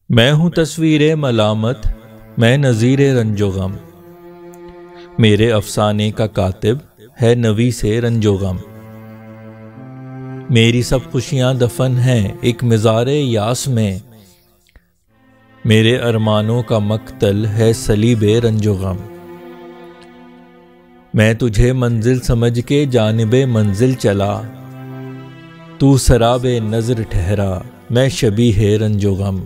मैं हूँ तस्वीर मलामत, मैं नज़ीर रंजो गम। मेरे अफसाने का कातिब है नवी से रंजो गम। मेरी सब खुशियाँ दफन हैं एक मिज़ारे यास में। मेरे अरमानों का मक्तल है सलीबे रंजो गम। मैं तुझे मंजिल समझ के जानिबे मंजिल चला, तू सराबे नज़र ठहरा मैं शबीहे रंजो गम।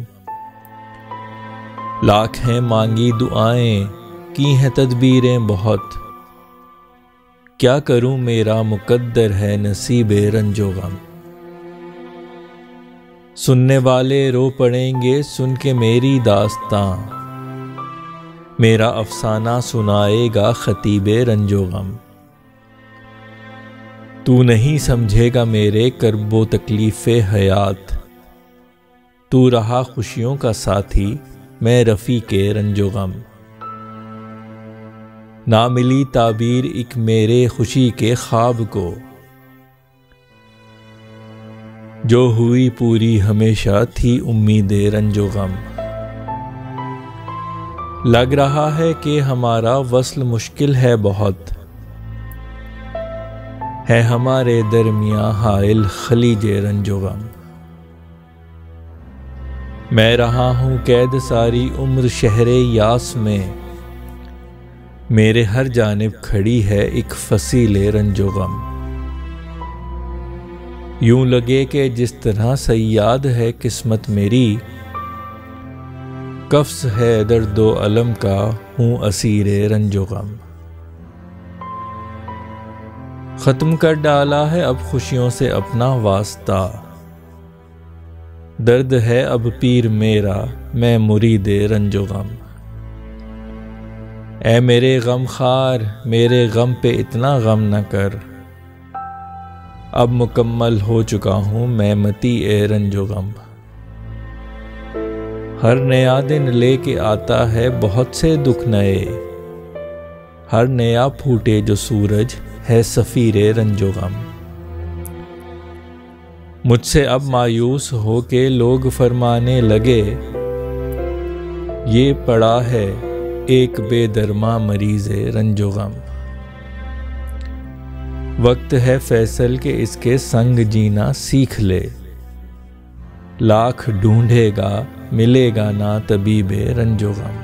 लाख हैं मांगी दुआएं, की हैं तदबीरें बहुत, क्या करूं मेरा मुकद्दर है नसीबे रंजो गम। सुनने वाले रो पड़ेंगे सुन के मेरी दास्तां, मेरा अफसाना सुनाएगा खतीबे रंजो गम। तू नहीं समझेगा मेरे करबो तकलीफ़े हयात, तू रहा खुशियों का साथी मैं रफ़ी के रंजो गम। ना मिली ताबीर एक मेरे खुशी के ख्वाब को, जो हुई पूरी हमेशा थी उम्मीदे रंजो गम। लग रहा है कि हमारा वस्ल मुश्किल है बहुत, है हमारे दरमियां हाइल खलीजे रंजो गम। मैं रहा हूँ कैद सारी उम्र शहरे यास में, मेरे हर जानिब खड़ी है एक फसीले रंजो गम। यूं लगे कि जिस तरह सयाद है किस्मत मेरी, कफ्स है दर्दो अलम का हूँ असीरे रंजो गम। ख़त्म कर डाला है अब खुशियों से अपना वास्ता, दर्द है अब पीर मेरा मैं मुरीदे रंजो गम। ऐ मेरे गम खार मेरे गम पे इतना गम न कर, अब मुकम्मल हो चुका हूँ मैं मती ए रंजो गम। हर नया दिन लेके आता है बहुत से दुख नए, हर नया फूटे जो सूरज है सफ़ीरे रंजो गम। मुझसे अब मायूस हो के लोग फरमाने लगे, ये पड़ा है एक बेदरमा मरीज़े रंजो गम। वक्त है फैसल के इसके संग जीना सीख ले, लाख ढूंढेगा मिलेगा ना तबीबे रंजो गम।